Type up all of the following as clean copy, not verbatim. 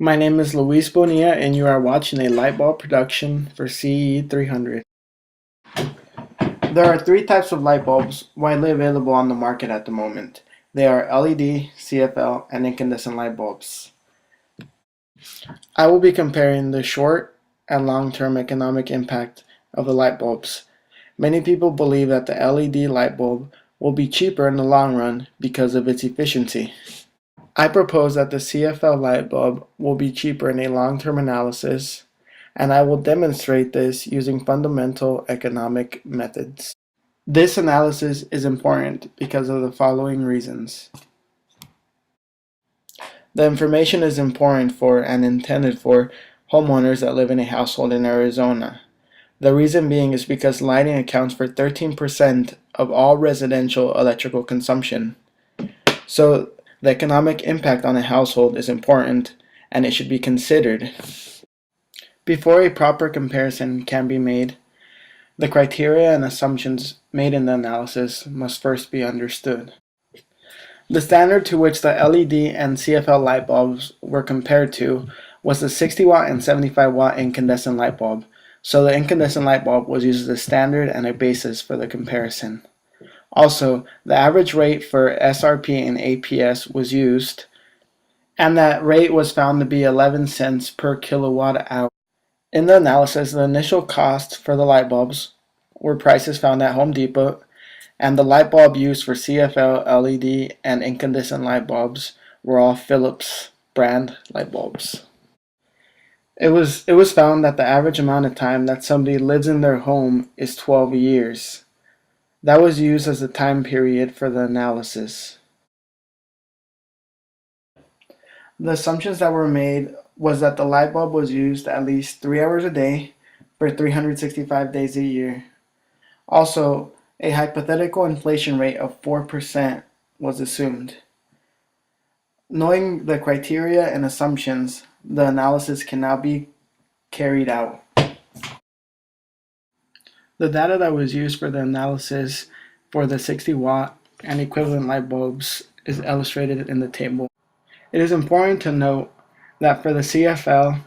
My name is Luis Bonilla, and you are watching a Lightbulb production for CEE 300. There are three types of light bulbs widely available on the market at the moment. They are LED, CFL, and incandescent light bulbs. I will be comparing the short and long-term economic impact of the light bulbs. Many people believe that the LED light bulb will be cheaper in the long run because of its efficiency. I propose that the CFL light bulb will be cheaper in a long-term analysis, and I will demonstrate this using fundamental economic methods. This analysis is important because of the following reasons. The information is important for and intended for homeowners that live in a household in Arizona. The reason being is because lighting accounts for 13% of all residential electrical consumption. So the economic impact on a household is important and it should be considered. Before a proper comparison can be made, the criteria and assumptions made in the analysis must first be understood. The standard to which the LED and CFL light bulbs were compared to was the 60 watt and 75 watt incandescent light bulb, so the incandescent light bulb was used as a standard and a basis for the comparison. Also, the average rate for SRP and APS was used, and that rate was found to be 11 cents per kilowatt hour. In the analysis, the initial cost for the light bulbs were prices found at Home Depot, and the light bulb used for CFL, LED, and incandescent light bulbs were all Philips brand light bulbs. It was found that the average amount of time that somebody lives in their home is 12 years. That was used as the time period for the analysis. The assumptions that were made was that the light bulb was used at least 3 hours a day for 365 days a year. Also, a hypothetical inflation rate of 4% was assumed. Knowing the criteria and assumptions, the analysis can now be carried out. The data that was used for the analysis for the 60 watt and equivalent light bulbs is illustrated in the table. It is important to note that for the CFL,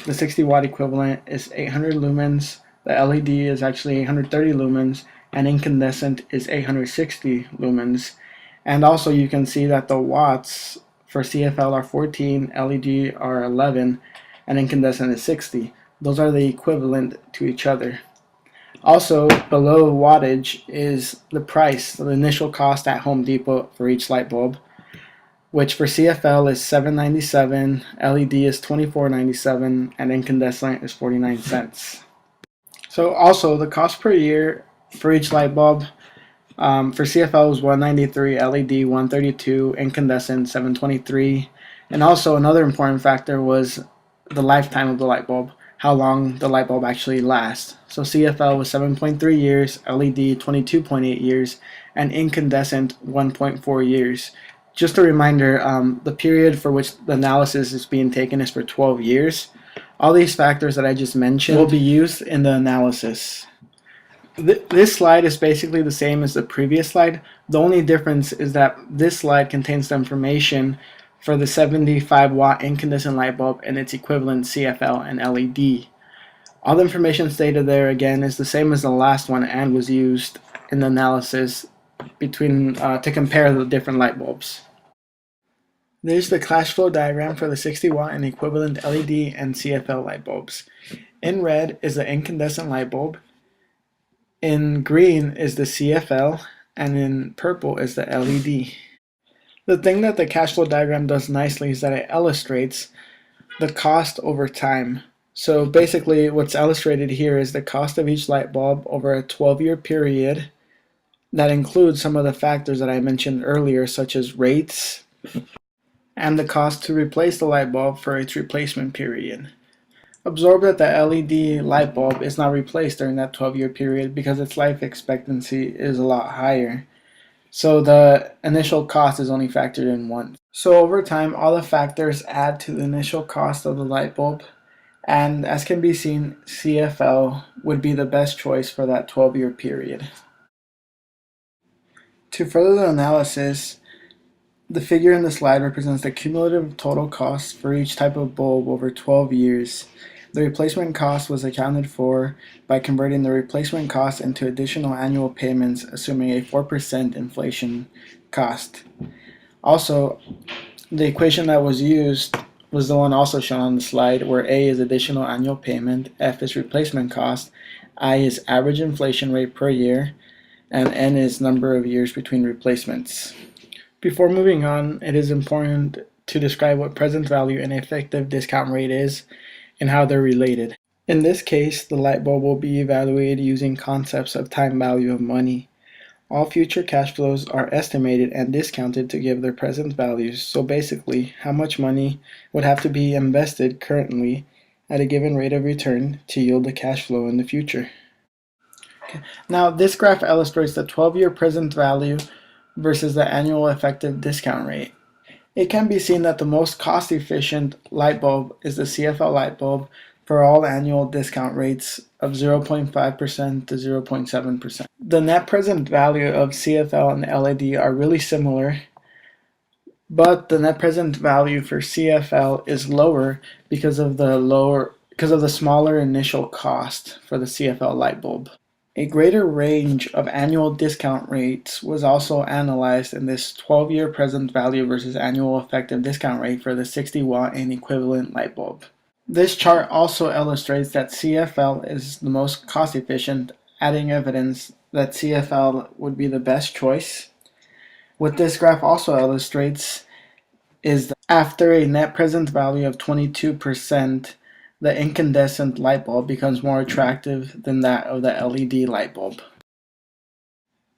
the 60 watt equivalent is 800 lumens, the LED is actually 830 lumens, and incandescent is 860 lumens. And also you can see that the watts for CFL are 14, LED are 11, and incandescent is 60. Those are the equivalent to each other. Also, below wattage is the price, the initial cost at Home Depot for each light bulb, which for CFL is $7.97, LED is $24.97, and incandescent is 49 cents. So also the cost per year for each light bulb for CFL was $193, LED $132, incandescent $723, and also another important factor was the lifetime of the light bulb, how long the light bulb actually lasts. So CFL was 7.3 years, LED 22.8 years, and incandescent 1.4 years. Just a reminder, the period for which the analysis is being taken is for 12 years. All these factors that I just mentioned will be used in the analysis. This slide is basically the same as the previous slide. The only difference is that this slide contains the information for the 75 watt incandescent light bulb and its equivalent CFL and LED. All the information stated there again is the same as the last one and was used in the analysis to compare the different light bulbs. There's the cash flow diagram for the 60 watt and equivalent LED and CFL light bulbs. In red is the incandescent light bulb, in green is the CFL, and in purple is the LED. The thing that the cash flow diagram does nicely is that it illustrates the cost over time. So basically what's illustrated here is the cost of each light bulb over a 12-year period that includes some of the factors that I mentioned earlier, such as rates and the cost to replace the light bulb for its replacement period. Observe that the LED light bulb is not replaced during that 12-year period because its life expectancy is a lot higher. So the initial cost is only factored in once. So over time, all the factors add to the initial cost of the light bulb, and as can be seen, CFL would be the best choice for that 12-year period. To further the analysis, The figure in the slide represents the cumulative total cost for each type of bulb over 12 years. The replacement cost was accounted for by converting the replacement cost into additional annual payments, assuming a 4% inflation cost. Also, the equation that was used was the one also shown on the slide, where A is additional annual payment, F is replacement cost, I is average inflation rate per year, and N is number of years between replacements. Before moving on, it is important to describe what present value and effective discount rate is and how they're related. In this case, the light bulb will be evaluated using concepts of time value of money. All future cash flows are estimated and discounted to give their present values, so basically, how much money would have to be invested currently at a given rate of return to yield the cash flow in the future. Okay. Now, this graph illustrates the 12-year present value versus the annual effective discount rate. It can be seen that the most cost-efficient light bulb is the CFL light bulb for all annual discount rates of 0.5% to 0.7%. The net present value of CFL and LED are really similar, but the net present value for CFL is lower because of the smaller initial cost for the CFL light bulb. A greater range of annual discount rates was also analyzed in this 12-year present value versus annual effective discount rate for the 60-watt and equivalent light bulb. This chart also illustrates that CFL is the most cost-efficient, adding evidence that CFL would be the best choice. What this graph also illustrates is that after a net present value of 22%, the incandescent light bulb becomes more attractive than that of the LED light bulb.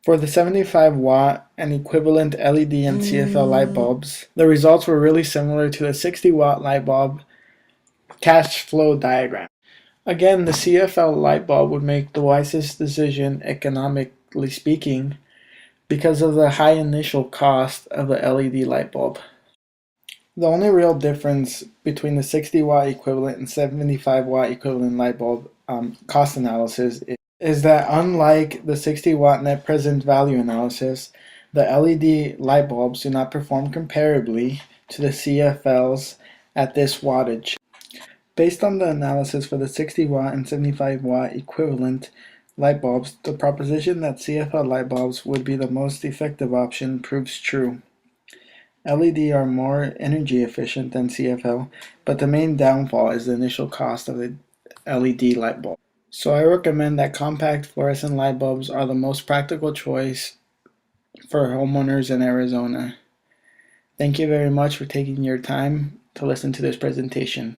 For the 75-watt and equivalent LED and CFL light bulbs, the results were really similar to the 60-watt light bulb cash flow diagram. Again, the CFL light bulb would make the wisest decision economically speaking because of the high initial cost of the LED light bulb. The only real difference between the 60-watt equivalent and 75-watt equivalent light bulb cost analysis is that unlike the 60-watt net present value analysis, the LED light bulbs do not perform comparably to the CFLs at this wattage. Based on the analysis for the 60-watt and 75-watt equivalent light bulbs, the proposition that CFL light bulbs would be the most effective option proves true. LED are more energy efficient than CFL, but the main downfall is the initial cost of the LED light bulb. So I recommend that compact fluorescent light bulbs are the most practical choice for homeowners in Arizona. Thank you very much for taking your time to listen to this presentation.